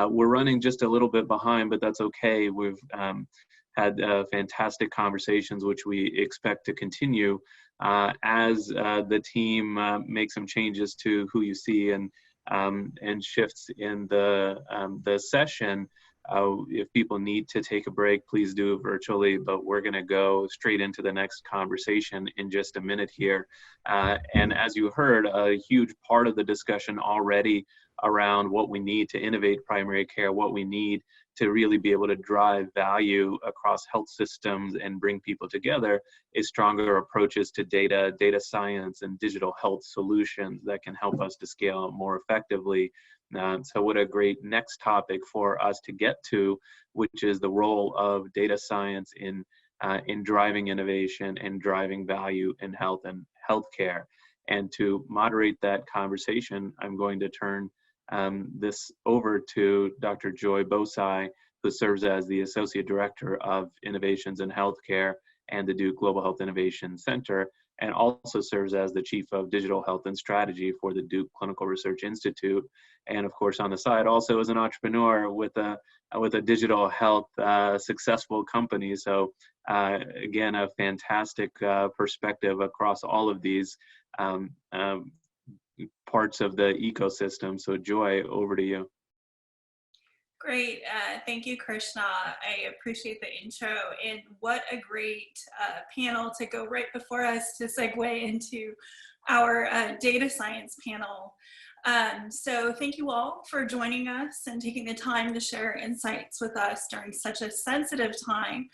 We're running just a little bit behind, but that's okay. We've had fantastic conversations, which we expect to continue as the team makes some changes to who you see and shifts in the session. If people need to take a break, please do virtually, but we're going to go straight into the next conversation in just a minute here. And as you heard, a huge part of the discussion already around what we need to innovate primary care, what we need to really be able to drive value across health systems and bring people together is stronger approaches to data science, and digital health solutions that can help us to scale more effectively. So what a great next topic for us to get to, which is the role of data science in driving innovation and driving value in health and healthcare. And to moderate that conversation, I'm going to turn this over to Dr. Joy Bosai, who serves as the Associate Director of Innovations in Healthcare and the Duke Global Health Innovation Center, and also serves as the Chief of Digital Health and Strategy for the Duke Clinical Research Institute. And of course, on the side, also as an entrepreneur with a digital health successful company. So again, a fantastic perspective across all of these parts of the ecosystem. So Joy, over to you. Great. Thank you, Krishna. I appreciate the intro, and what a great panel to go right before us to segue into our data science panel. So thank you all for joining us and taking the time to share insights with us during such a sensitive time.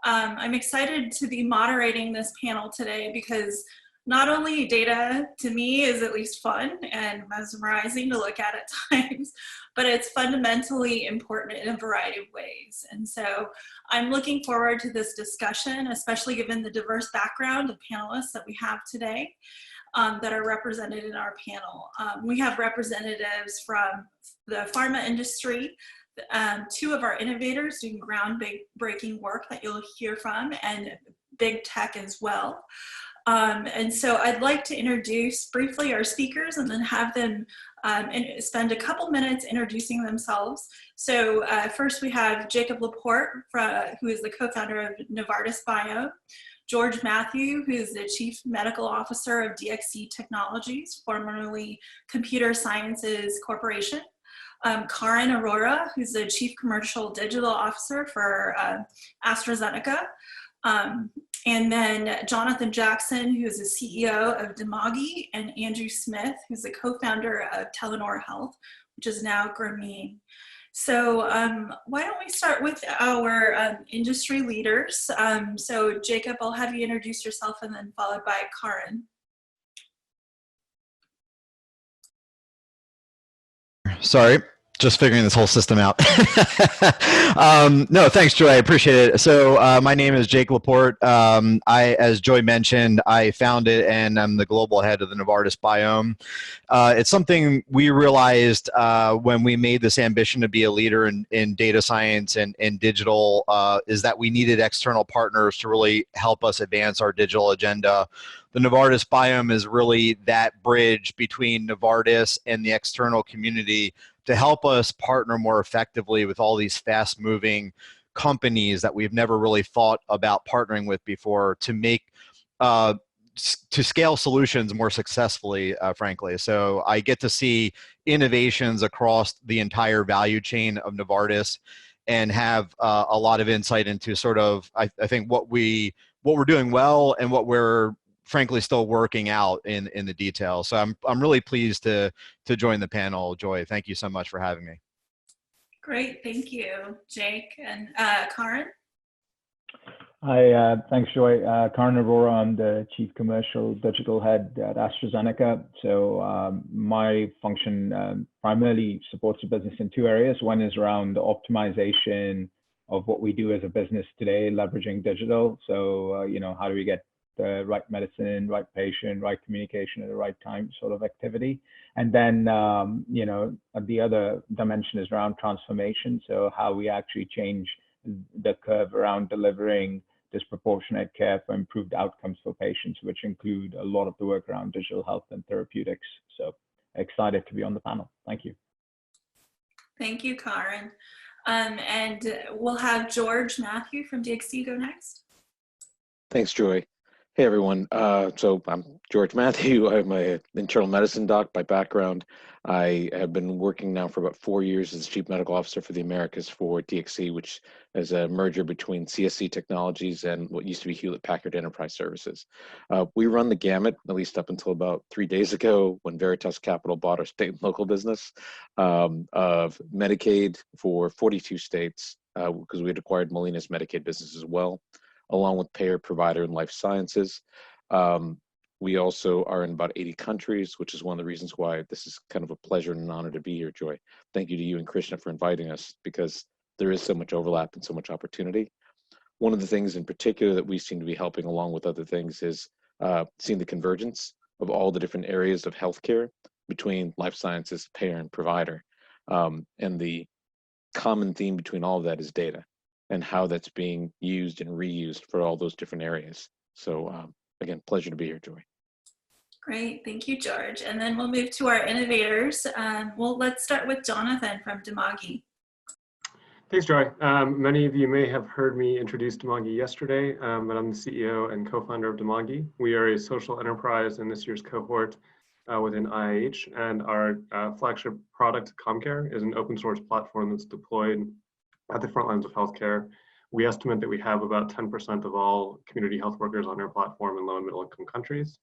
I'm excited to be moderating this panel today because not only data to me is at least fun and mesmerizing to look at times, but it's fundamentally important in a variety of ways. And so I'm looking forward to this discussion, especially given the diverse background of panelists that we have today that are represented in our panel. We have representatives from the pharma industry, two of our innovators doing groundbreaking work that you'll hear from, and big tech as well. And so I'd like to introduce briefly our speakers and then have them spend a couple minutes introducing themselves. So first we have Jacob Laporte, who is the co-founder of Novartis Bio, George Matthew, who is the Chief Medical Officer of DXC Technologies, formerly Computer Sciences Corporation, Karan Arora, who's the Chief Commercial Digital Officer for AstraZeneca, and then Jonathan Jackson, who is the CEO of Magie, and Andrew Smith, who's the co-founder of Telenor Health, which is now Grameen. So why don't we start with our industry leaders. So Jacob, I'll have you introduce yourself and then followed by Karan. Sorry, just figuring this whole system out. No, thanks, Joy. I appreciate it. So my name is Jake Laporte. As Joy mentioned, I founded and I'm the global head of the Novartis Biome. It's something we realized when we made this ambition to be a leader in data science and digital, is that we needed external partners to really help us advance our digital agenda. The Novartis Biome is really that bridge between Novartis and the external community to help us partner more effectively with all these fast-moving companies that we've never really thought about partnering with before to make to scale solutions more successfully, frankly. So I get to see innovations across the entire value chain of Novartis and have a lot of insight into sort of, I think, what we're doing well and what we're frankly still working out in the details. So I'm really pleased to join the panel. Joy, thank you so much for having me. Great, thank you, Jake. And Karan? Hi, thanks, Joy. Karan Arora, I'm the Chief Commercial Digital Head at AstraZeneca. So my function primarily supports the business in two areas. One is around the optimization of what we do as a business today, leveraging digital. So, how do we get the right medicine, right patient, right communication at the right time sort of activity. And then, the other dimension is around transformation. So how we actually change the curve around delivering disproportionate care for improved outcomes for patients, which include a lot of the work around digital health and therapeutics. So excited to be on the panel. Thank you. Thank you, Karen. And we'll have George Matthew from DXC go next. Thanks, Joy. Hey, everyone. So I'm George Matthew. I'm an internal medicine doc by background. I have been working now for about 4 years as Chief Medical Officer for the Americas for DXC, which is a merger between CSC Technologies and what used to be Hewlett-Packard Enterprise Services. We run the gamut, at least up until about 3 days ago when Veritas Capital bought our state and local business, of Medicaid for 42 states, because we had acquired Molina's Medicaid business as well, along with payer, provider, and life sciences. We also are in about 80 countries, which is one of the reasons why this is kind of a pleasure and an honor to be here, Joy. Thank you to you and Krishna for inviting us, because there is so much overlap and so much opportunity. One of the things in particular that we seem to be helping along with other things is seeing the convergence of all the different areas of healthcare between life sciences, payer, and provider. And the common theme between all of that is data, and how that's being used and reused for all those different areas. So again, pleasure to be here, Joy. Great, thank you, George. And then we'll move to our innovators. Well, let's start with Jonathan from Magie. Thanks, Joy. Many of you may have heard me introduce Magie yesterday, but I'm the CEO and co-founder of Magie. We are a social enterprise in this year's cohort within IiH, and our flagship product, ComCare, is an open source platform that's deployed at the front lines of healthcare. We estimate that we have about 10% of all community health workers on our platform in low and middle income countries.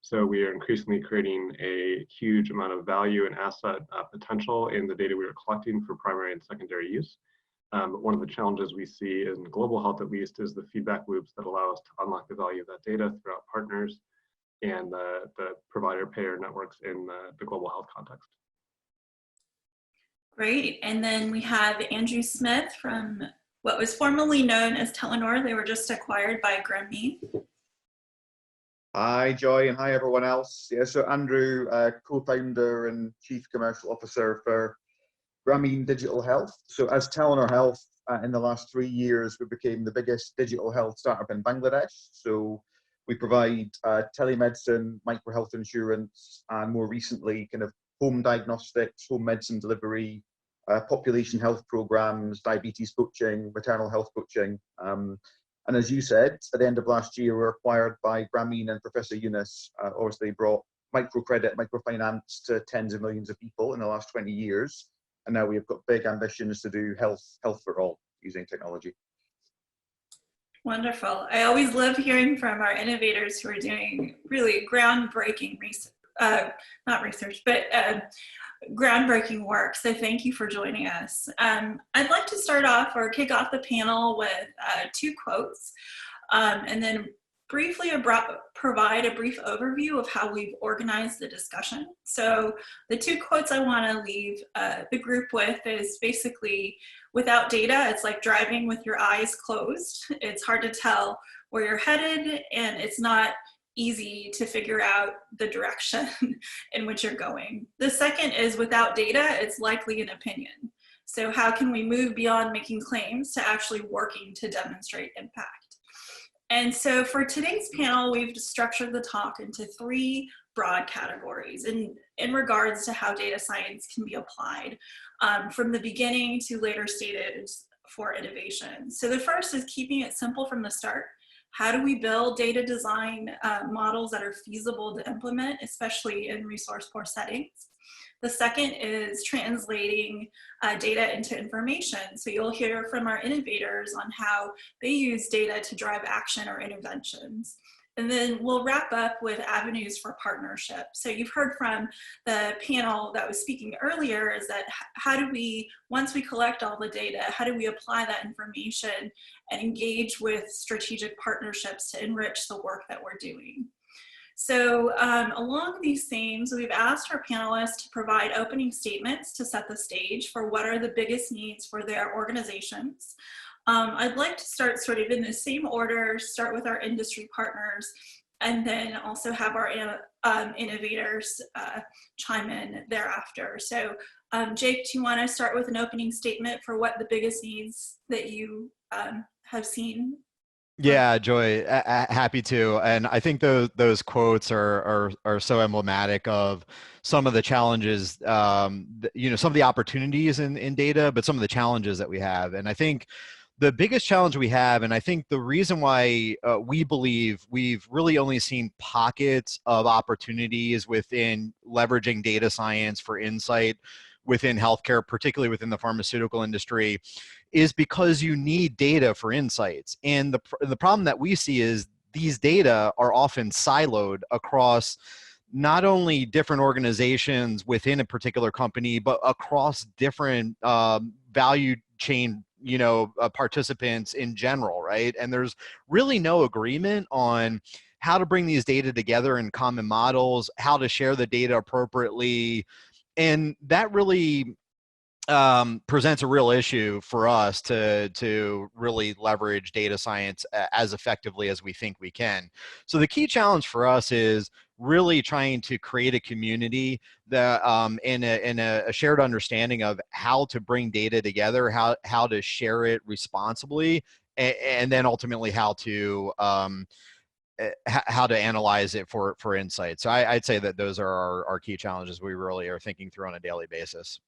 So we are increasingly creating a huge amount of value and asset potential in the data we are collecting for primary and secondary use. But one of the challenges we see in global health, at least, is the feedback loops that allow us to unlock the value of that data throughout partners and the provider payer networks in the global health context. Great, and then we have Andrew Smith from what was formerly known as Telenor. They were just acquired by Grameen. Hi, Joy, and hi, everyone else. Yeah, so Andrew, co-founder and chief commercial officer for Grameen Digital Health. So as Telenor Health, in the last 3 years, we became the biggest digital health startup in Bangladesh. So we provide telemedicine, micro health insurance, and more recently, kind of home diagnostics, home medicine delivery, population health programs, diabetes coaching, maternal health coaching. And as you said, at the end of last year, we were acquired by Grameen and Professor Yunus. Obviously brought microcredit, microfinance to tens of millions of people in the last 20 years. And now we've got big ambitions to do health for all using technology. Wonderful. I always love hearing from our innovators who are doing really groundbreaking research. Not research, but groundbreaking work. So thank you for joining us. I'd like to start off or kick off the panel with 2 quotes, and then briefly provide a brief overview of how we've organized the discussion. So the 2 quotes I want to leave the group with is basically, without data, it's like driving with your eyes closed. It's hard to tell where you're headed, and it's not easy to figure out the direction in which you're going. The second is, without data, it's likely an opinion. So how can we move beyond making claims to actually working to demonstrate impact? And so for today's panel, we've structured the talk into 3 broad categories in regards to how data science can be applied from the beginning to later stages for innovation. So the first is keeping it simple from the start. How do we build data design models that are feasible to implement, especially in resource-poor settings? The second is translating data into information. So you'll hear from our innovators on how they use data to drive action or interventions. And then we'll wrap up with avenues for partnership. So you've heard from the panel that was speaking earlier, is that how do we, once we collect all the data, how do we apply that information and engage with strategic partnerships to enrich the work that we're doing? So along these themes, we've asked our panelists to provide opening statements to set the stage for what are the biggest needs for their organizations. I'd like to start sort of in the same order, start with our industry partners, and then also have our innovators chime in thereafter. So Jake, do you want to start with an opening statement for what the biggest needs that you have seen Yeah, Joy, happy to. And I think those quotes are so emblematic of some of the challenges, some of the opportunities in data, but some of the challenges that we have. And I think the biggest challenge we have, and I think the reason why we believe we've really only seen pockets of opportunities within leveraging data science for insight within healthcare, particularly within the pharmaceutical industry, is because you need data for insights. And the problem that we see is these data are often siloed across not only different organizations within a particular company, but across different value chain participants in general, right? And there's really no agreement on how to bring these data together in common models, how to share the data appropriately. And that really presents a real issue for us to really leverage data science as effectively as we think we can. So the key challenge for us is really trying to create a community that in a shared understanding of how to bring data together, how to share it responsibly, and then ultimately how to analyze it for insight. So I'd say that those are our key challenges we really are thinking through on a daily basis.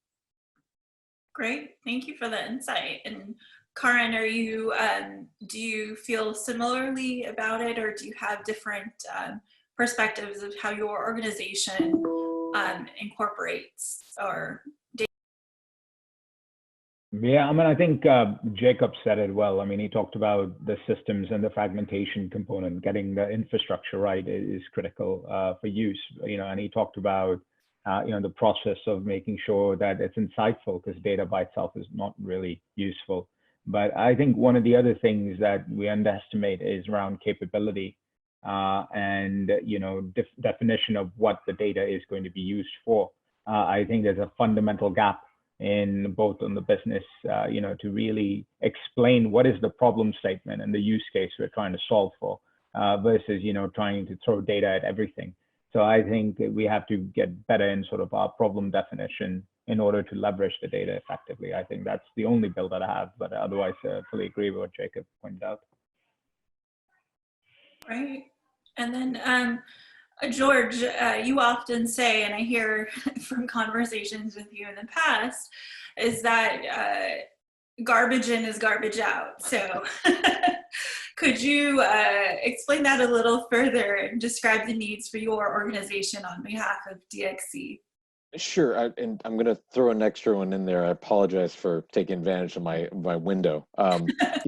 Great, thank you for the insight. And Karan, do you feel similarly about it, or do you have different perspectives of how your organization incorporates or data? Yeah, I mean, I think Jacob said it well. I mean, he talked about the systems and the fragmentation component. Getting the infrastructure right is critical for use, and he talked about the process of making sure that it's insightful, because data by itself is not really useful. But I think one of the other things that we underestimate is around capability and definition of what the data is going to be used for. I think there's a fundamental gap in both on the business, to really explain what is the problem statement and the use case we're trying to solve for, versus trying to throw data at everything. So I think we have to get better in sort of our problem definition in order to leverage the data effectively. I think that's the only bill that I have, but otherwise fully agree with what Jacob pointed out. Right. And then George, you often say, and I hear from conversations with you in the past, is that garbage in is garbage out. So could you explain that a little further and describe the needs for your organization on behalf of DXC? Sure, and I'm going to throw an extra one in there. I apologize for taking advantage of my window.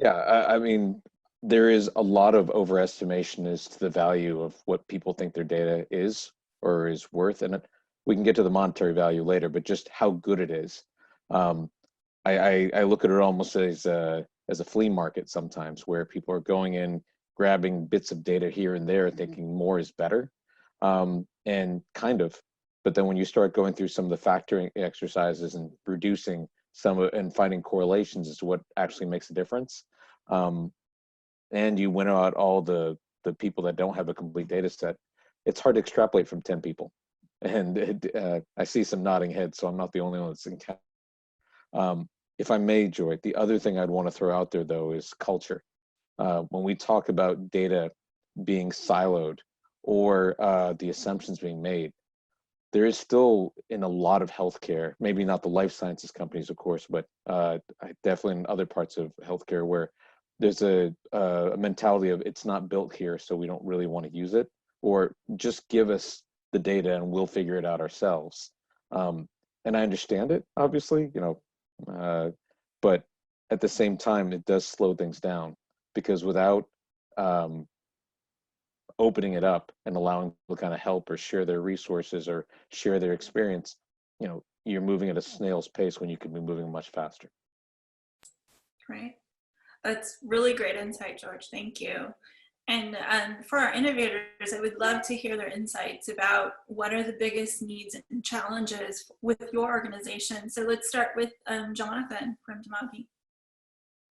Yeah, I mean, there is a lot of overestimation as to the value of what people think their data is or is worth, and we can get to the monetary value later, but just how good it is. I look at it almost as a flea market sometimes, where people are going in, grabbing bits of data here and there, thinking more is better, and kind of. But then when you start going through some of the factoring exercises and reducing and finding correlations as to what actually makes a difference, and you win out all the people that don't have a complete data set, it's hard to extrapolate from 10 people. And I see some nodding heads, so I'm not the only one that's in town. If I may, Joy, the other thing I'd want to throw out there, though, is culture. When we talk about data being siloed or the assumptions being made, there is still, in a lot of healthcare, maybe not the life sciences companies, of course, but definitely in other parts of healthcare, where there's a mentality of it's not built here, so we don't really want to use it, or just give us the data and we'll figure it out ourselves. And I understand it, obviously, but at the same time, it does slow things down, because without opening it up and allowing people to kind of help or share their resources or share their experience, you're moving at a snail's pace when you could be moving much faster. Right. That's really great insight, George. Thank you. And for our innovators, I would love to hear their insights about what are the biggest needs and challenges with your organization. So let's start with Jonathan from Magie.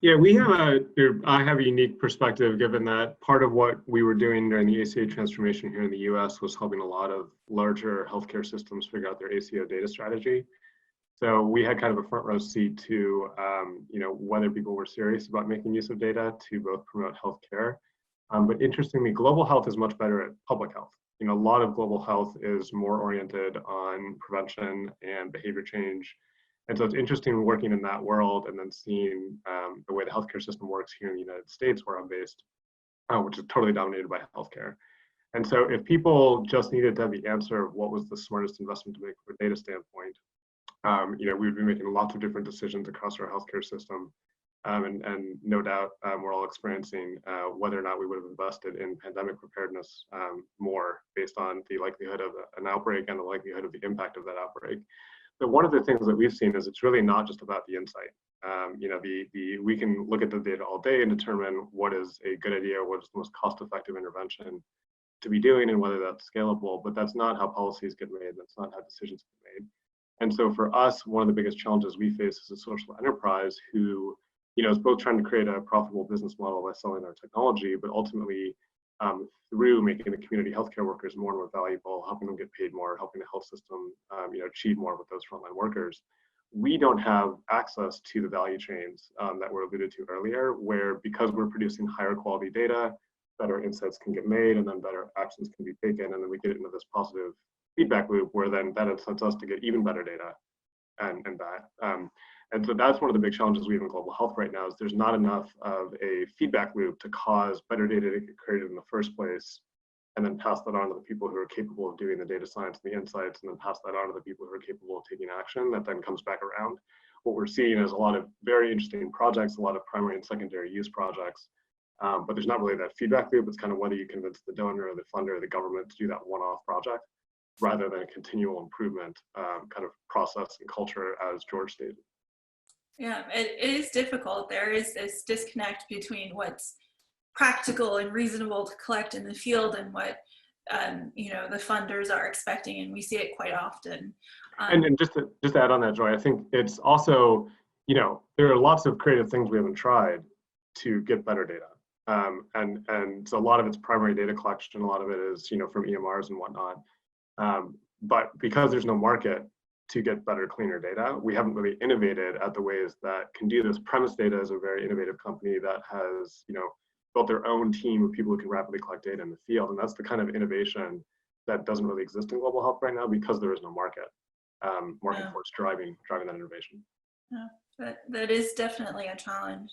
Yeah, I have a unique perspective, given that part of what we were doing during the ACO transformation here in the US was helping a lot of larger healthcare systems figure out their ACO data strategy. So we had kind of a front row seat to, whether people were serious about making use of data to both promote healthcare. But interestingly, global health is much better at public health. A lot of global health is more oriented on prevention and behavior change. And so it's interesting working in that world and then seeing the way the healthcare system works here in the United States, where I'm based, which is totally dominated by healthcare. And so if people just needed to have the answer of what was the smartest investment to make from a data standpoint, we would be making lots of different decisions across our healthcare system. And no doubt we're all experiencing whether or not we would have invested in pandemic preparedness more based on the likelihood of an outbreak and the likelihood of the impact of that outbreak. But one of the things that we've seen is it's really not just about the insight. We can look at the data all day and determine what is a good idea, what is the most cost-effective intervention to be doing and whether that's scalable, but that's not how policies get made. That's not how decisions get made. And so for us, one of the biggest challenges we face as a social enterprise who is both trying to create a profitable business model by selling our technology, but ultimately through making the community healthcare workers more and more valuable, helping them get paid more, helping the health system achieve more with those frontline workers. We don't have access to the value chains that were alluded to earlier, where because we're producing higher quality data, better insights can get made and then better actions can be taken. And then we get into this positive feedback loop where then that incents us to get even better data and that. And so that's one of the big challenges we have in global health right now is there's not enough of a feedback loop to cause better data to get created in the first place and then pass that on to the people who are capable of doing the data science and the insights and then pass that on to the people who are capable of taking action that then comes back around. What we're seeing is a lot of very interesting projects, a lot of primary and secondary use projects, but there's not really that feedback loop. It's kind of whether you convince the donor or the funder or the government to do that one-off project rather than a continual improvement kind of process and culture as George stated. Yeah, it is difficult. There is this disconnect between what's practical and reasonable to collect in the field and what the funders are expecting, and we see it quite often. And just to add on that, Joy, I think it's also, there are lots of creative things we haven't tried to get better data. And so a lot of it's primary data collection, a lot of it is, from EMRs and whatnot. But because there's no market to get better, cleaner data, we haven't really innovated at the ways that can do this. Premise Data is a very innovative company that has, built their own team of people who can rapidly collect data in the field. And that's the kind of innovation that doesn't really exist in global health right now because there is no market force driving that innovation. Yeah, that is definitely a challenge.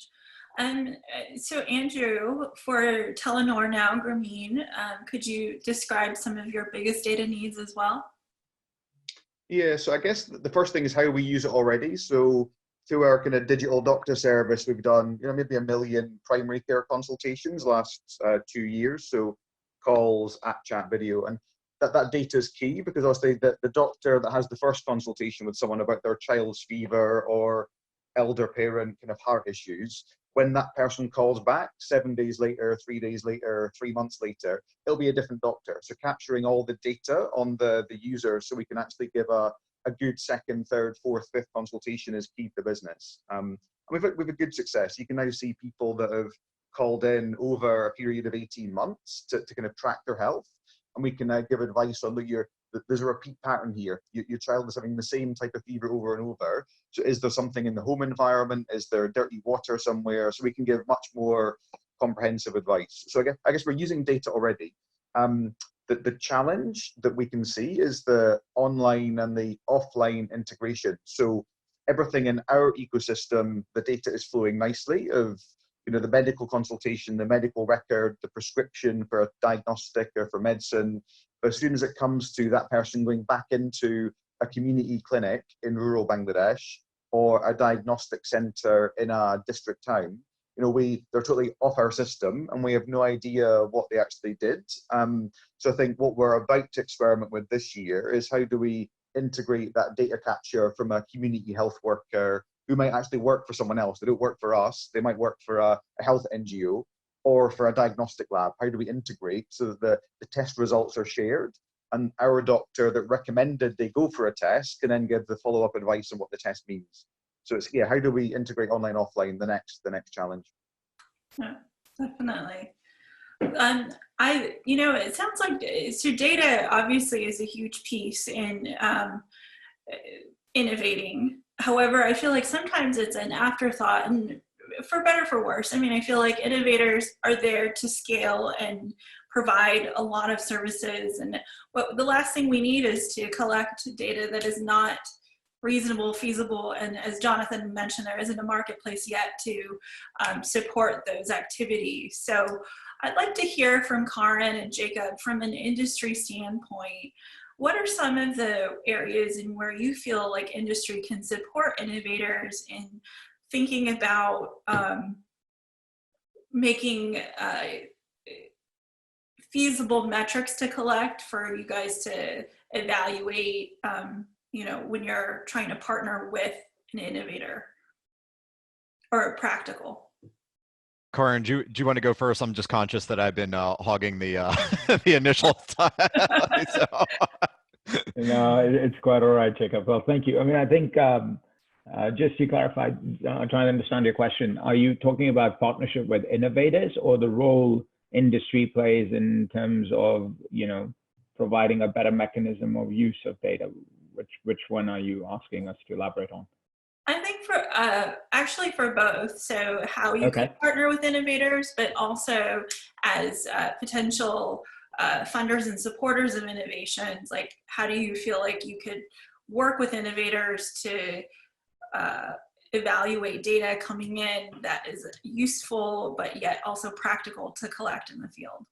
So Andrew, for Telenor now, Grameen, could you describe some of your biggest data needs as well? Yeah, so I guess the first thing is how we use it already. So through our kind of digital doctor service, we've done maybe 1 million primary care consultations last 2 years. So calls, app chat, video, and that data is key because obviously the doctor that has the first consultation with someone about their child's fever or elder parent kind of heart issues, when that person calls back 7 days later, 3 days later, 3 months later, it'll be a different doctor. So capturing all the data on the user so we can actually give a good second, third, fourth, fifth consultation is key to business. And we've had good success. You can now see people that have called in over a period of 18 months to kind of track their health. And we can now give advice on there's a repeat pattern here. Your child is having the same type of fever over and over. So is there something in the home environment? Is there dirty water somewhere? So we can give much more comprehensive advice. So I guess we're using data already. The challenge that we can see is the online and the offline integration. So everything in our ecosystem, the data is flowing nicely of the medical consultation, the medical record, the prescription for a diagnostic or for medicine. But as soon as it comes to that person going back into a community clinic in rural Bangladesh or a diagnostic center in a district town, they're totally off our system and we have no idea what they actually did. So I think what we're about to experiment with this year is how do we integrate that data capture from a community health worker who might actually work for someone else. They don't work for us. They might work for a health NGO or for a diagnostic lab. How do we integrate so that the test results are shared and our doctor that recommended they go for a test can then give the follow-up advice on what the test means. So it's, how do we integrate online, offline, the next challenge? Yeah, definitely. It sounds like, so data obviously is a huge piece in innovating However, I feel like sometimes it's an afterthought, and for better for worse. I mean, I feel like innovators are there to scale and provide a lot of services, and what the last thing we need is to collect data that is not reasonable, feasible, and as Jonathan mentioned, there isn't a marketplace yet to support those activities. So I'd like to hear from Karen and Jacob from an industry standpoint. What are some of the areas in where you feel like industry can support innovators in thinking about making feasible metrics to collect for you guys to evaluate, you know, when you're trying to partner with an innovator or practical? Karin, do you want to go first? I'm just conscious that I've been hogging the the initial time. So. No, it's quite all right, Jacob. Well, thank you. I mean, I think just to clarify, I'm trying to understand your question. Are you talking about partnership with innovators or the role industry plays in terms of, you know, providing a better mechanism of use of data? Which one are you asking us to elaborate on? I think for actually for both. So how you can partner with innovators, but also as potential funders and supporters of innovations, like how do you feel like you could work with innovators to evaluate data coming in that is useful, but yet also practical to collect in the field?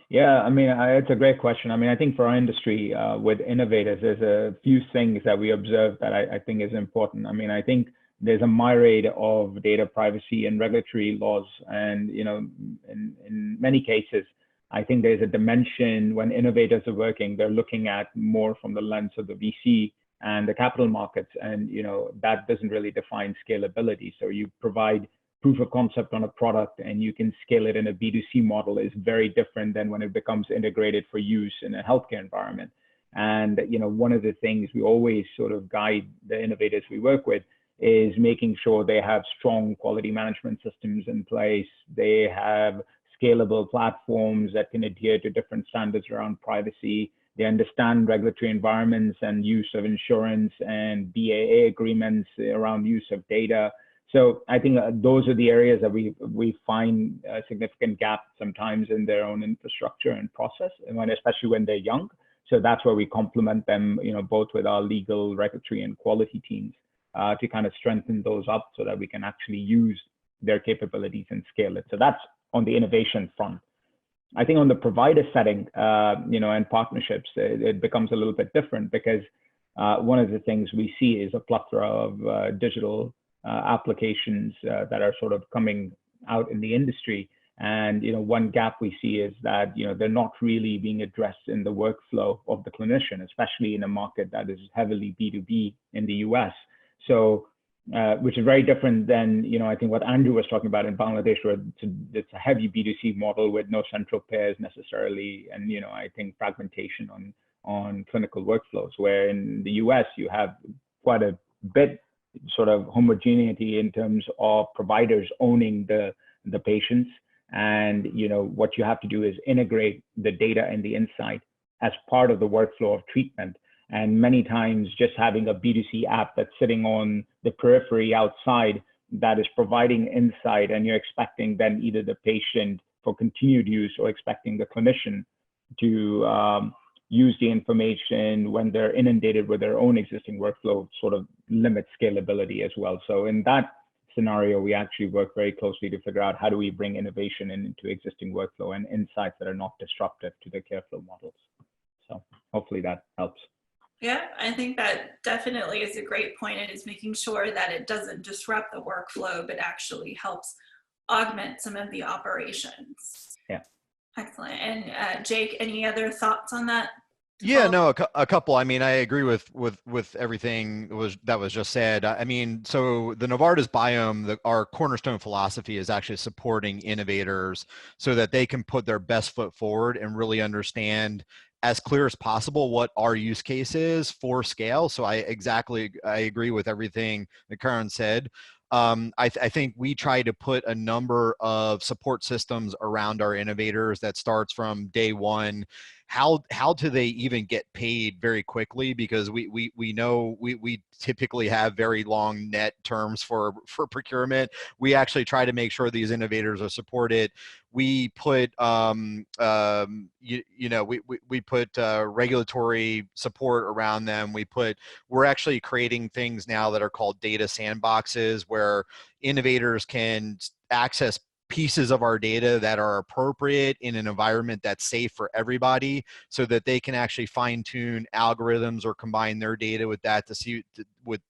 Yeah, I mean, it's a great question. I mean, I think for our industry with innovators, there's a few things that we observe that I think is important. I mean, I think there's a myriad of data privacy and regulatory laws. And, you know, in many cases, I think there's a dimension when innovators are working, they're looking at more from the lens of the VC and the capital markets. And, you know, that doesn't really define scalability. So you provide proof of concept on a product and you can scale it in a B2C model is very different than when it becomes integrated for use in a healthcare environment. And, you know, one of the things we always sort of guide the innovators we work with is making sure they have strong quality management systems in place. They have scalable platforms that can adhere to different standards around privacy. They understand regulatory environments and use of insurance and BAA agreements around use of data. So I think those are the areas that we find a significant gap sometimes in their own infrastructure and process, and especially when they're young. So that's where we complement them, you know, both with our legal, regulatory, and quality teams to kind of strengthen those up so that we can actually use their capabilities and scale it. So that's on the innovation front. I think on the provider setting, you know, and partnerships, it becomes a little bit different because one of the things we see is a plethora of digital applications that are sort of coming out in the industry. And, you know, one gap we see is that, you know, they're not really being addressed in the workflow of the clinician, especially in a market that is heavily B2B in the US. So, which is very different than, you know, I think what Andrew was talking about in Bangladesh, where it's a heavy B2C model with no central pairs necessarily. And, you know, I think fragmentation on clinical workflows, where in the US, you have quite a bit sort of homogeneity in terms of providers owning the patients. And, you know, what you have to do is integrate the data and the insight as part of the workflow of treatment. And many times just having a B2C app that's sitting on the periphery outside that is providing insight, and you're expecting then either the patient for continued use or expecting the clinician to use the information when they're inundated with their own existing workflow, sort of limits scalability as well. So in that scenario, we actually work very closely to figure out how do we bring innovation into existing workflow and insights that are not disruptive to the care flow models. So hopefully that helps. Yeah, I think that definitely is a great point. It is making sure that it doesn't disrupt the workflow, but actually helps augment some of the operations. Yeah. Excellent. And Jake, any other thoughts on that? Yeah, no, a couple. I mean, I agree with everything that was just said. I mean, so the Novartis Biome, our cornerstone philosophy is actually supporting innovators so that they can put their best foot forward and really understand as clear as possible what our use case is for scale. So I agree with everything that Karin said. I think we try to put a number of support systems around our innovators that starts from day one, how do they even get paid very quickly, because we know we typically have very long net terms for procurement. We actually try to make sure these innovators are supported. We put we put regulatory support around them. We're actually creating things now that are called data sandboxes, where innovators can access pieces of our data that are appropriate in an environment that's safe for everybody, so that they can actually fine tune algorithms or combine their data with that to see with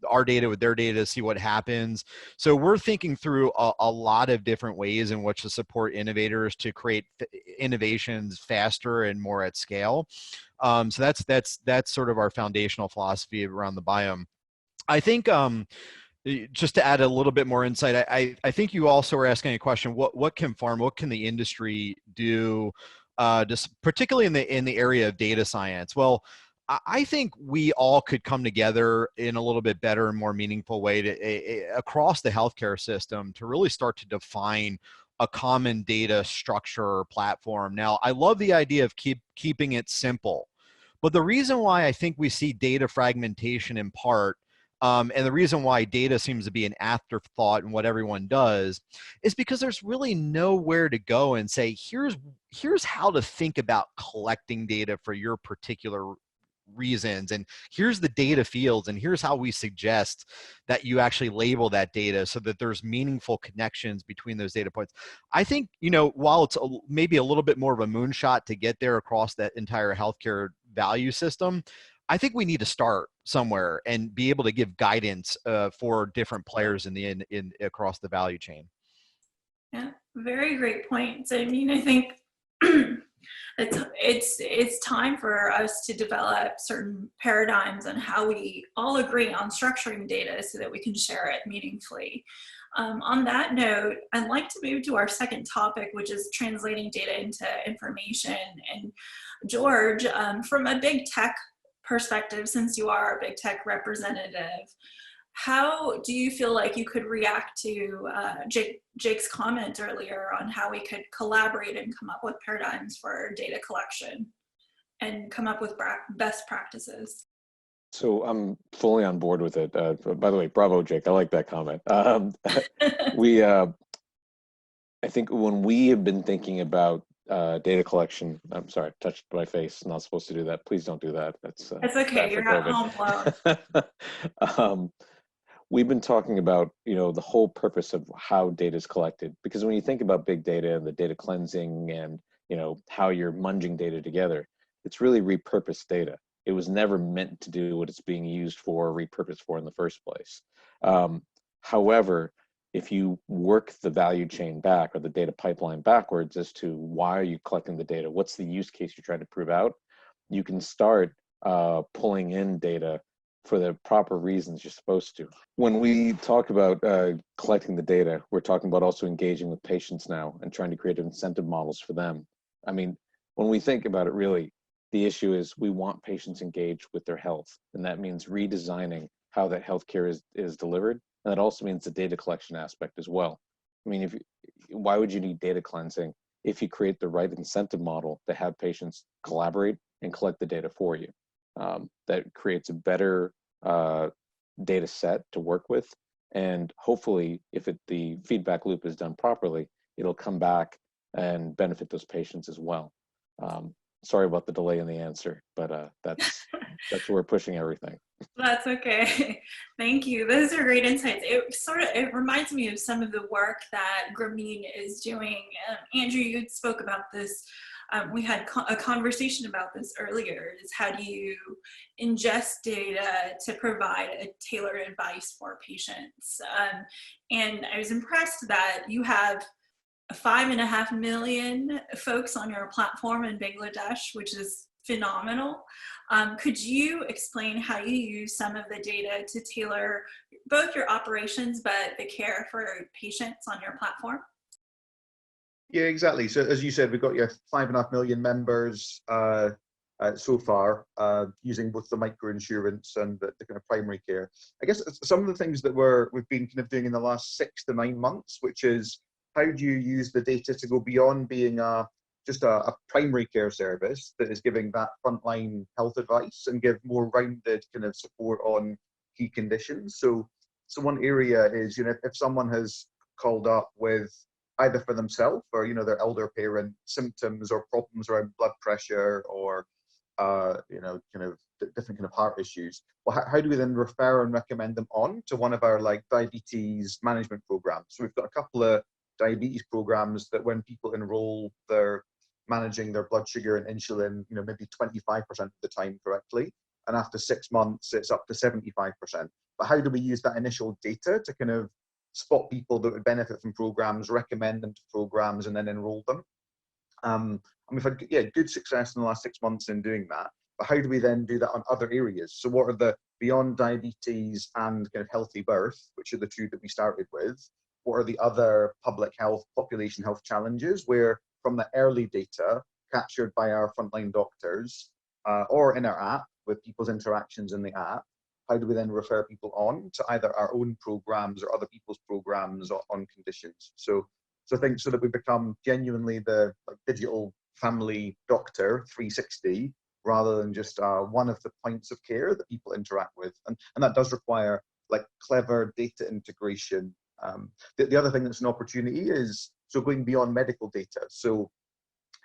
our data with their data to see what happens. So we're thinking through a lot of different ways in which to support innovators to create innovations faster and more at scale. So that's sort of our foundational philosophy around the biome. I think just to add a little bit more insight, I think you also were asking a question: what can the industry do, just particularly in the area of data science? Well, I think we all could come together in a little bit better and more meaningful way across the healthcare system to really start to define a common data structure or platform. Now, I love the idea of keeping it simple, but the reason why I think we see data fragmentation in part, and the reason why data seems to be an afterthought in what everyone does, is because there's really nowhere to go and say, here's how to think about collecting data for your particular reasons, and here's the data fields, and here's how we suggest that you actually label that data so that there's meaningful connections between those data points. I think, while it's maybe a little bit more of a moonshot to get there across that entire healthcare value system, I think we need to start somewhere and be able to give guidance for different players in across the value chain. Yeah, very great points. I mean, I think it's time for us to develop certain paradigms on how we all agree on structuring data so that we can share it meaningfully. On that note, I'd like to move to our second topic, which is translating data into information. And George, from a big tech perspective, since you are a big tech representative, how do you feel like you could react to Jake's comment earlier on how we could collaborate and come up with paradigms for data collection and come up with best practices? So I'm fully on board with it. By the way, bravo, Jake. I like that comment. I think when we have been thinking about data collection, I'm sorry, touched my face. Not supposed to do that. Please don't do that. That's okay. You're not home alone. We've been talking about, the whole purpose of how data is collected, because when you think about big data and the data cleansing and, how you're munging data together, it's really repurposed data. It was never meant to do what it's being used for, repurposed for in the first place. However, if you work the value chain back or the data pipeline backwards as to why are you collecting the data, what's the use case you're trying to prove out, you can start pulling in data for the proper reasons you're supposed to. When we talk about collecting the data, we're talking about also engaging with patients now and trying to create incentive models for them. I mean, when we think about it, really, the issue is we want patients engaged with their health, and that means redesigning how that healthcare is delivered. And that also means the data collection aspect as well. I mean, why would you need data cleansing if you create the right incentive model to have patients collaborate and collect the data for you? That creates a better data set to work with, and hopefully, if the feedback loop is done properly, it'll come back and benefit those patients as well. Sorry about the delay in the answer, but that's where we're pushing everything. That's okay. Thank you. Those are great insights. It reminds me of some of the work that Grameen is doing. Andrew, you spoke about this. We had a conversation about this earlier, is how do you ingest data to provide a tailored advice for patients? And I was impressed that you have 5.5 million folks on your platform in Bangladesh, which is phenomenal. Could you explain how you use some of the data to tailor both your operations, but the care for patients on your platform? Yeah, exactly. So as you said, we've got your 5.5 million members so far, using both the microinsurance and the kind of primary care. I guess some of the things that we've been kind of doing in the last 6 to 9 months, which is how do you use the data to go beyond being a just a primary care service that is giving that frontline health advice and give more rounded kind of support on key conditions. So one area is, you know, if someone has called up with either for themselves or, you know, their elder parent symptoms or problems around blood pressure or, you know, kind of different kind of heart issues, well, how do we then refer and recommend them on to one of our like diabetes management programs? So we've got a couple of diabetes programs that when people enroll, they're managing their blood sugar and insulin, you know, maybe 25% of the time correctly. And after 6 months, it's up to 75%. But how do we use that initial data to kind of spot people that would benefit from programs, recommend them to programs, and then enroll them? And we've had good success in the last 6 months in doing that. But how do we then do that on other areas? So what are the, beyond diabetes and kind of healthy birth, which are the two that we started with, what are the other public health, population health challenges where from the early data captured by our frontline doctors or in our app with people's interactions in the app, how do we then refer people on to either our own programs or other people's programs on conditions? So I think so that we become genuinely the like, digital family doctor 360 rather than just one of the points of care that people interact with. And that does require like clever data integration. The other thing that's an opportunity is so going beyond medical data. So,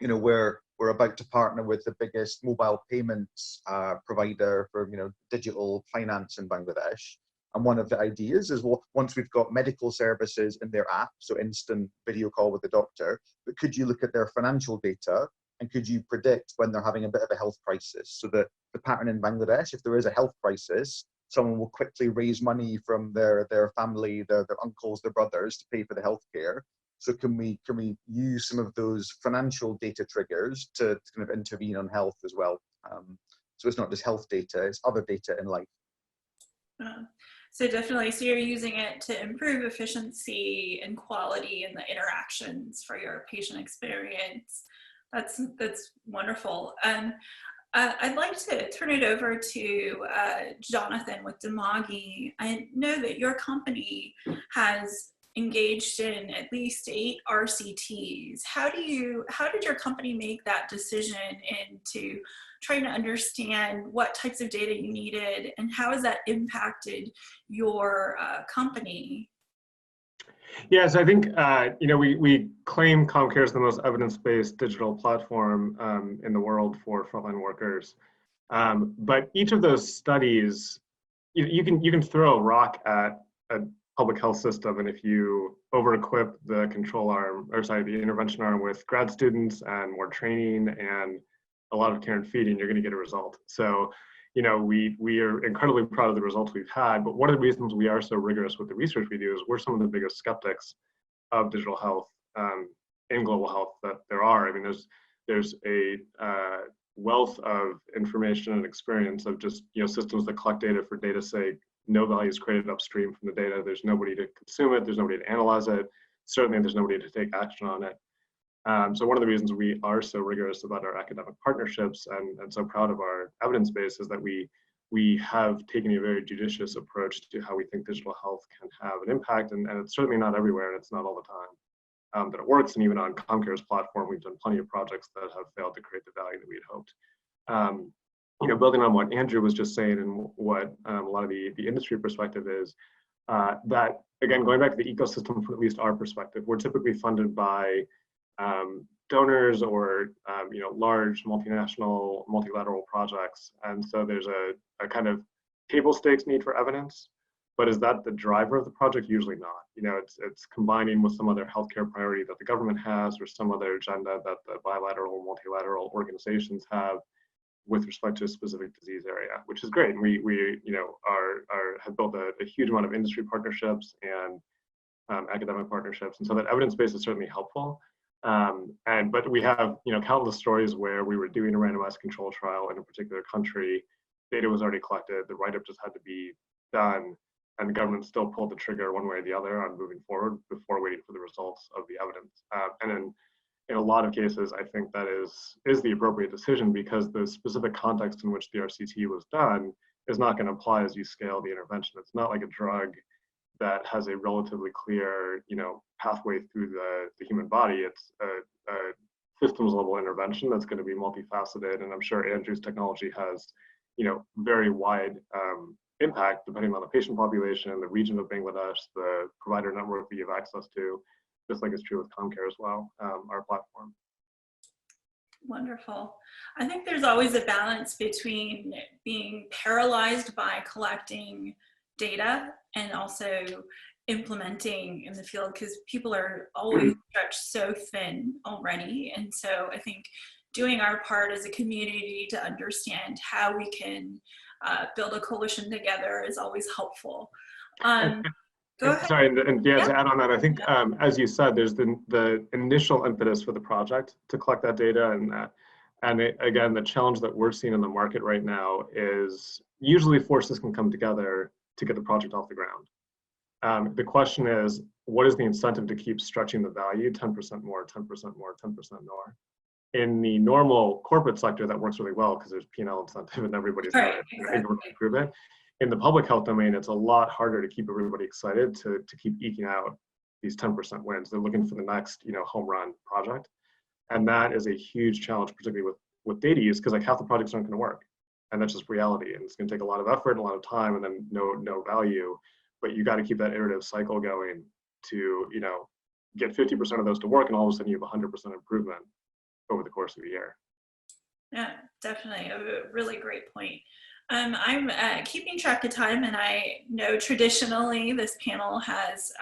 you know, we're about to partner with the biggest mobile payments provider for, you know, digital finance in Bangladesh. And one of the ideas is, well, once we've got medical services in their app, so instant video call with the doctor, but could you look at their financial data and could you predict when they're having a bit of a health crisis? So that the pattern in Bangladesh, if there is a health crisis, someone will quickly raise money from their family, their uncles, their brothers to pay for the healthcare. So can we use some of those financial data triggers to kind of intervene on health as well? So it's not just health data, it's other data in life. So definitely, so you're using it to improve efficiency and quality in the interactions for your patient experience. That's wonderful. I'd like to turn it over to Jonathan with Magie. I know that your company has engaged in at least 8 RCTs. How did your company make that decision into trying to understand what types of data you needed, and how has that impacted your company? Yeah, so I think you know, we claim CommCare is the most evidence-based digital platform in the world for frontline workers. But each of those studies, you can throw a rock at a public health system, and if you over-equip the control arm, or sorry, the intervention arm with grad students and more training and a lot of care and feeding, you're going to get a result. So, you know, we are incredibly proud of the results we've had, but one of the reasons we are so rigorous with the research we do is we're some of the biggest skeptics of digital health in global health that there are. I mean, there's a wealth of information and experience of just, you know, systems that collect data for data's sake. No value is created upstream from the data. There's nobody to consume it. There's nobody to analyze it. Certainly, there's nobody to take action on it. So one of the reasons we are so rigorous about our academic partnerships and so proud of our evidence base is that we have taken a very judicious approach to how we think digital health can have an impact, and it's certainly not everywhere, and it's not all the time that it works. And even on CommCare's platform, we've done plenty of projects that have failed to create the value that we had hoped. You know, building on what Andrew was just saying and what a lot of the industry perspective is, that again, going back to the ecosystem from at least our perspective, we're typically funded by donors or you know, large multinational multilateral projects, and so there's a kind of table stakes need for evidence. But is that the driver of the project? Usually not. You know, it's combining with some other healthcare priority that the government has, or some other agenda that the bilateral, multilateral organizations have with respect to a specific disease area, which is great. And we you know, have built a huge amount of industry partnerships and academic partnerships, and so that evidence base is certainly helpful. But we have, you know, countless stories where we were doing a randomized control trial in a particular country, data was already collected, the write-up just had to be done, and the government still pulled the trigger one way or the other on moving forward before waiting for the results of the evidence. And then in a lot of cases, I think that is the appropriate decision, because the specific context in which the RCT was done is not going to apply as you scale the intervention. It's not like a drug that has a relatively clear, you know, pathway through the human body. It's a systems level intervention that's going to be multifaceted. And I'm sure Andrew's technology has, very wide impact depending on the patient population, the region of Bangladesh, the provider network that you have access to, just like it's true with ComCare as well, our platform. Wonderful. I think there's always a balance between being paralyzed by collecting data and also implementing in the field, because people are always stretched so thin already. And so I think doing our part as a community to understand how we can build a coalition together is always helpful. Go ahead. Sorry, and yeah, to add on that, I think as you said, there's the initial impetus for the project to collect that data, and again, the challenge that we're seeing in the market right now is usually forces can come together to get the project off the ground. The question is, what is the incentive to keep stretching the value 10% more, 10% more, 10% more? In the normal corporate sector, that works really well because there's P&L incentive and everybody's going to improve it. In the public health domain, it's a lot harder to keep everybody excited to keep eking out these 10% wins. They're looking for the next, home run project. And that is a huge challenge, particularly with data use, because like half the projects aren't going to work. And that's just reality. And it's going to take a lot of effort and a lot of time and then no value. But you got to keep that iterative cycle going to, get 50% of those to work, and all of a sudden you have 100% improvement over the course of a year. Yeah, definitely. A really great point. I'm keeping track of time, and I know traditionally this panel has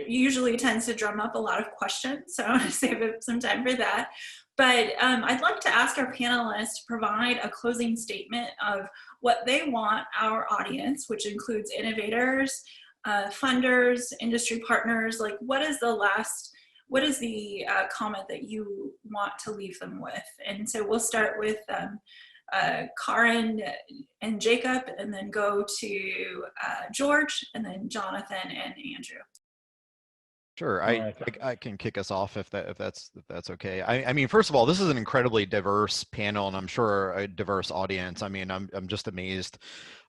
usually tends to drum up a lot of questions, so I want to save some time for that. But I'd like to ask our panelists to provide a closing statement of what they want our audience, which includes innovators, funders, industry partners, like what is the comment that you want to leave them with? And so we'll start with Karin and Jacob, and then go to George, and then Jonathan and Andrew. Sure, I can kick us off if that's okay. I mean, first of all, this is an incredibly diverse panel, and I'm sure a diverse audience. I mean, I'm just amazed,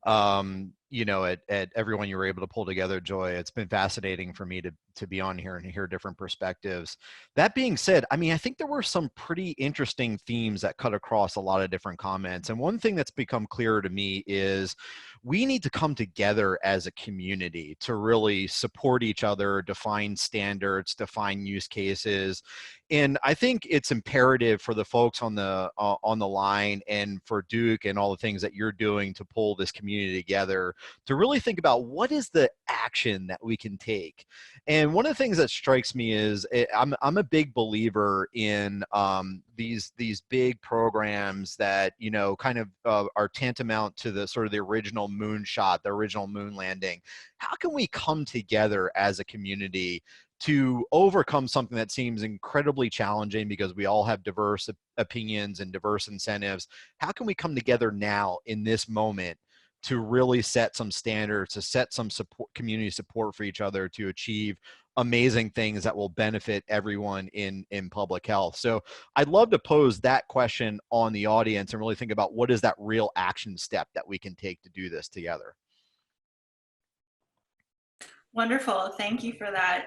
at everyone you were able to pull together, Joy. It's been fascinating for me to be on here and hear different perspectives. That being said, I mean, I think there were some pretty interesting themes that cut across a lot of different comments. And one thing that's become clearer to me is we need to come together as a community to really support each other, define standards, define use cases. And I think it's imperative for the folks on the line and for Duke and all the things that you're doing to pull this community together to really think about what is the action that we can take. And one of the things that strikes me is I'm a big believer in these big programs that kind of are tantamount to the sort of the original moonshot, the original moon landing. How can we come together as a community to overcome something that seems incredibly challenging because we all have diverse opinions and diverse incentives? How can we come together now in this moment to really set some standards, to set some support, community support for each other to achieve amazing things that will benefit everyone in public health? So I'd love to pose that question on the audience and really think about what is that real action step that we can take to do this together. Wonderful, thank you for that.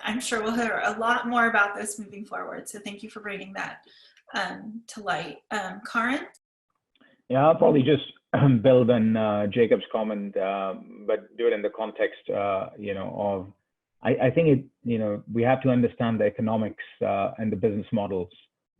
I'm sure we'll hear a lot more about this moving forward. So thank you for bringing that to light. Karin? Yeah, I'll probably just build on Jacob's comment, but do it in the context, of, I think we have to understand the economics and the business models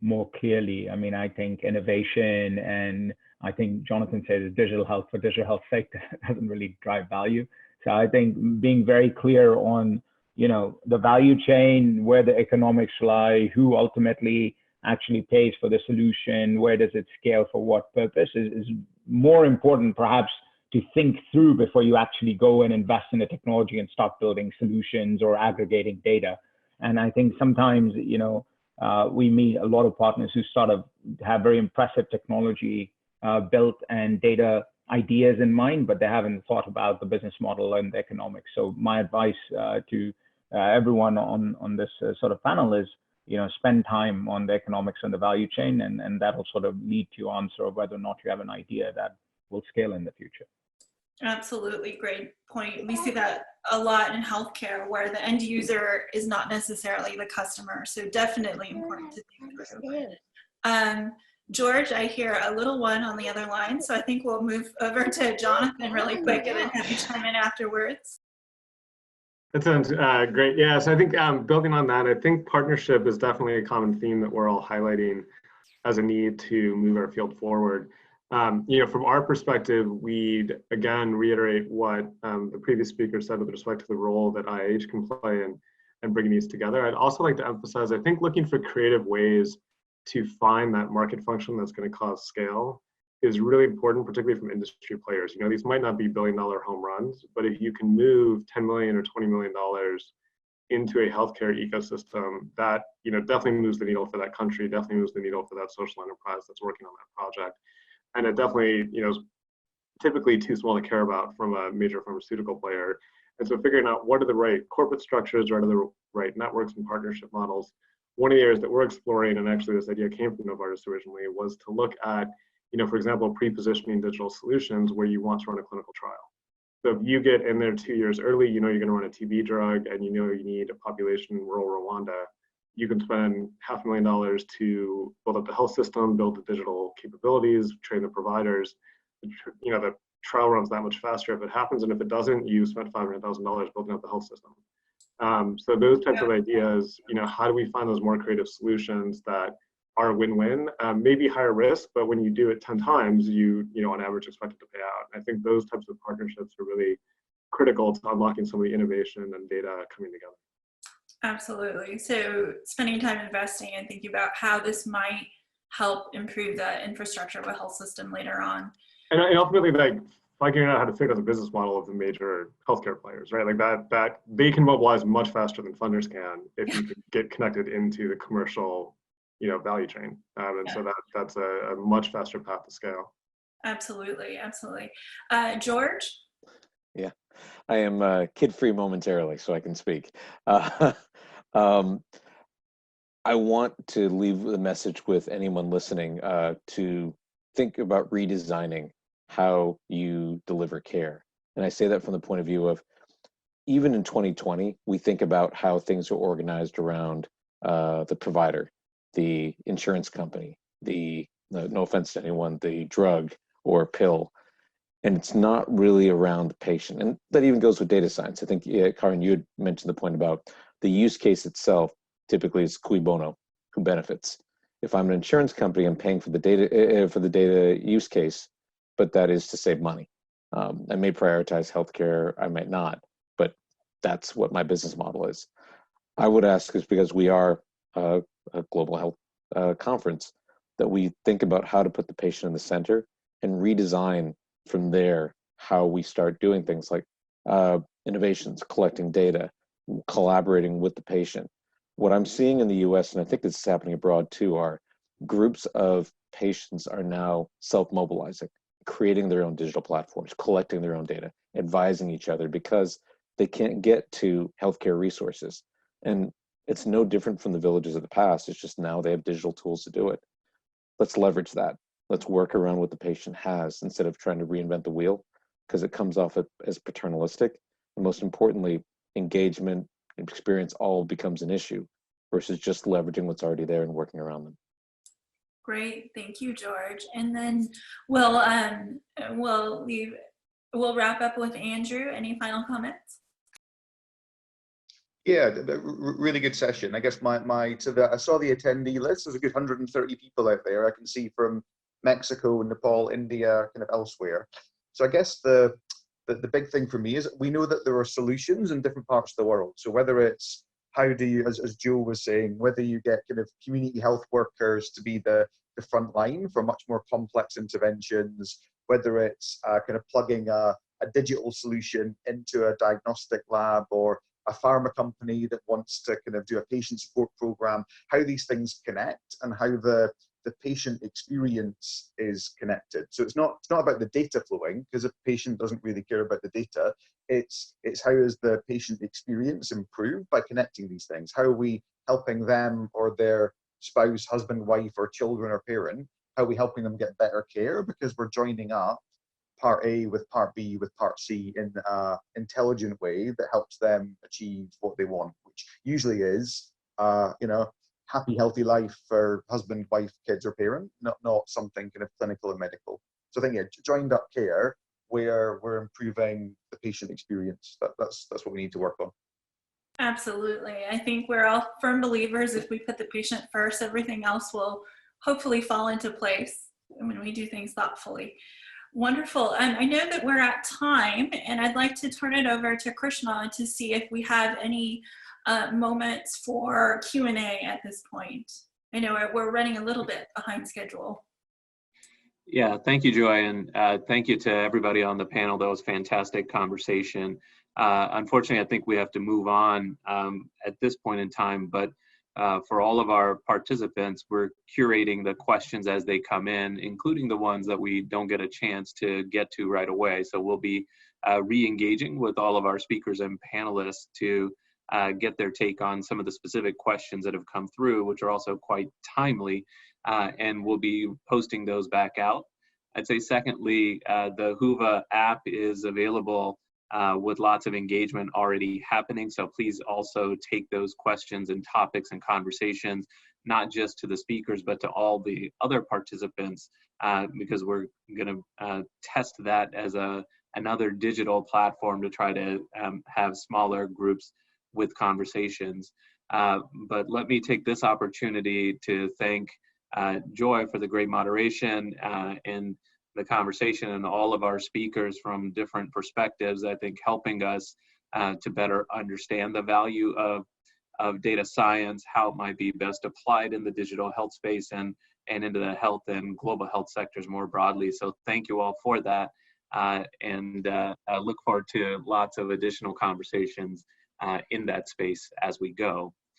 more clearly. I mean, I think innovation, and I think Jonathan said digital health for digital health's sake doesn't really drive value. So I think being very clear on, the value chain, where the economics lie, who ultimately actually pays for the solution, where does it scale for what purpose is more important perhaps to think through before you actually go and invest in the technology and start building solutions or aggregating data. And I think sometimes, we meet a lot of partners who sort of have very impressive technology built and data ideas in mind, but they haven't thought about the business model and the economics. So my advice to everyone on this sort of panel is, spend time on the economics and the value chain, and that'll sort of lead to your answer of whether or not you have an idea that will scale in the future. Absolutely, great point. We see that a lot in healthcare where the end user is not necessarily the customer, so definitely important to think through. George, I hear a little one on the other line, so I think we'll move over to Jonathan really quick and then have you chime in afterwards. That sounds great. Yeah, so I think building on that, I think partnership is definitely a common theme that we're all highlighting as a need to move our field forward. From our perspective, we'd again reiterate what the previous speaker said with respect to the role that IiH can play in bringing these together. I'd also like to emphasize, I think looking for creative ways to find that market function that's going to cause scale is really important, particularly from industry players. These might not be billion-dollar home runs, but if you can move $10 million or $20 million into a healthcare ecosystem, that definitely moves the needle for that country, definitely moves the needle for that social enterprise that's working on that project. And it definitely, is typically too small to care about from a major pharmaceutical player. And so figuring out what are the right corporate structures, what are the right networks and partnership models. One of the areas that we're exploring, and actually this idea came from Novartis originally, was to look at, for example, pre-positioning digital solutions where you want to run a clinical trial. So if you get in there 2 years early, you're going to run a TB drug and you need a population in rural Rwanda, you can spend $500,000 to build up the health system, build the digital capabilities, train the providers. The trial runs that much faster if it happens, and if it doesn't, you spent $500,000 building up the health system. So those types of ideas, how do we find those more creative solutions that are win-win? Maybe higher risk, but when you do it 10 times, you on average expect it to pay out. I think those types of partnerships are really critical to unlocking some of the innovation and data coming together. Absolutely. So spending time investing and thinking about how this might help improve the infrastructure of a health system later on. And ultimately, figuring out how to figure out the business model of the major healthcare players, right? Like that they can mobilize much faster than funders can if you can get connected into the commercial, value chain. So that's a much faster path to scale. Absolutely, absolutely. George? Yeah, I am kid-free momentarily, so I can speak. I want to leave the message with anyone listening to think about redesigning how you deliver care. And I say that from the point of view of, even in 2020, we think about how things are organized around the provider, the insurance company, no offense to anyone, the drug or pill. And it's not really around the patient. And that even goes with data science. I think, Karin, you had mentioned the point about the use case itself. Typically, it's cui bono, who benefits. If I'm an insurance company, I'm paying for the data use case, but that is to save money. I may prioritize healthcare, I might not, but that's what my business model is. I would ask, is because we are a global health conference, that we think about how to put the patient in the center and redesign from there how we start doing things like innovations, collecting data, collaborating with the patient. What I'm seeing in the US, and I think this is happening abroad too, are groups of patients are now self-mobilizing, creating their own digital platforms, collecting their own data, advising each other because they can't get to healthcare resources. And it's no different from the villages of the past. It's just now they have digital tools to do it. Let's leverage that. Let's work around what the patient has instead of trying to reinvent the wheel, because it comes off as paternalistic. And most importantly, engagement and experience all becomes an issue versus just leveraging what's already there and working around them. Great, thank you, George. And then we'll wrap up with Andrew. Any final comments? Yeah, really good session. I guess I saw the attendee list. There's a good 130 people out there. I can see from Mexico, Nepal, India, kind of elsewhere. So I guess the big thing for me is we know that there are solutions in different parts of the world. So whether it's how do you, as Joe was saying, whether you get kind of community health workers to be the front line for much more complex interventions, whether it's kind of plugging a digital solution into a diagnostic lab, or a pharma company that wants to kind of do a patient support program, how these things connect and how the patient experience is connected. So it's not about the data flowing, because a patient doesn't really care about the data. It's how is the patient experience improved by connecting these things? How are we helping them or their spouse, husband, wife, or children or parent? How are we helping them get better care because we're joining up part A with part B with part C in an intelligent way that helps them achieve what they want, which usually is, you know, happy, healthy life for husband, wife, kids, or parent, not something kind of clinical and medical. So I think, yeah, joined up care where we're improving the patient experience. That's what we need to work on. Absolutely. I think we're all firm believers if we put the patient first, everything else will hopefully fall into place when we do things thoughtfully. Wonderful. I know that we're at time, and I'd like to turn it over to Krishna to see if we have any moments for Q&A at this point. I know we're running a little bit behind schedule. Yeah, thank you, Joy, and thank you to everybody on the panel. That was a fantastic conversation. Unfortunately, I think we have to move on at this point in time, but for all of our participants, we're curating the questions as they come in, including the ones that we don't get a chance to get to right away. So we'll be re-engaging with all of our speakers and panelists to get their take on some of the specific questions that have come through, which are also quite timely, and we'll be posting those back out. I'd say secondly, the Whova app is available with lots of engagement already happening. So please also take those questions and topics and conversations, not just to the speakers, but to all the other participants, because we're going to test that as another digital platform to try to have smaller groups with conversations. But let me take this opportunity to thank Joy for the great moderation and the conversation, and all of our speakers from different perspectives, I think helping us to better understand the value of data science, how it might be best applied in the digital health space and into the health and global health sectors more broadly. So thank you all for that. And I look forward to lots of additional conversations in that space as we go.